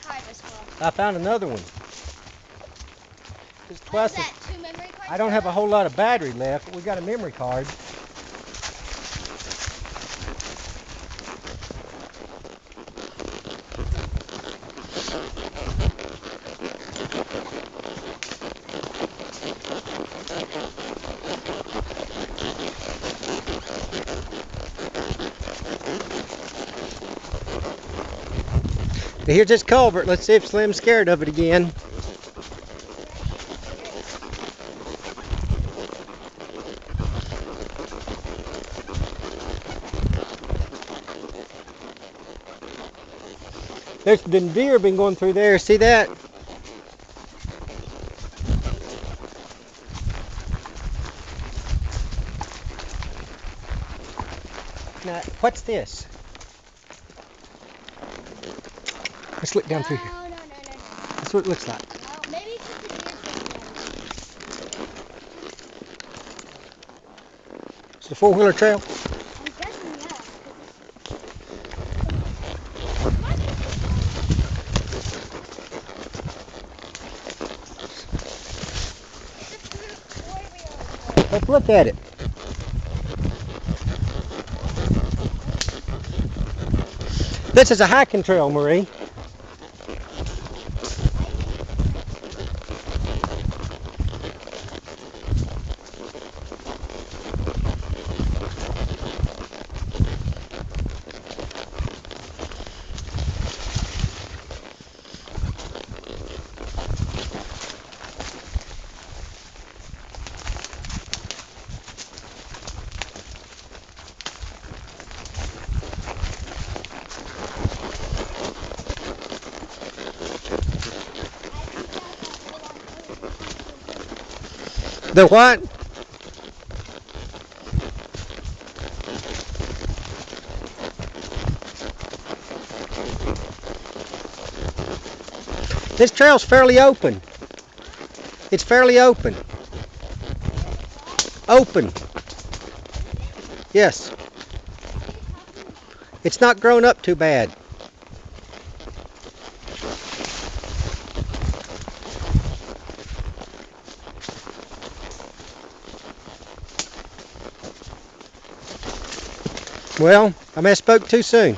card was full. I found another one. It's What is twice. that? 2 memory cards? I don't have a whole lot of battery left, but we got a memory card. Here's this culvert. Let's see if Slim's scared of it again. There's been deer been going through there. See that? Now, what's this? Let's look down through here. No. That's what it looks like. No, maybe it's just the deer. It's the four-wheeler trail. I'm guessing yes. Let's look at it. This is a hiking trail, Marie. The what? This trail's fairly open. It's fairly open. Open. Yes. It's not grown up too bad. Well, I may have spoke too soon.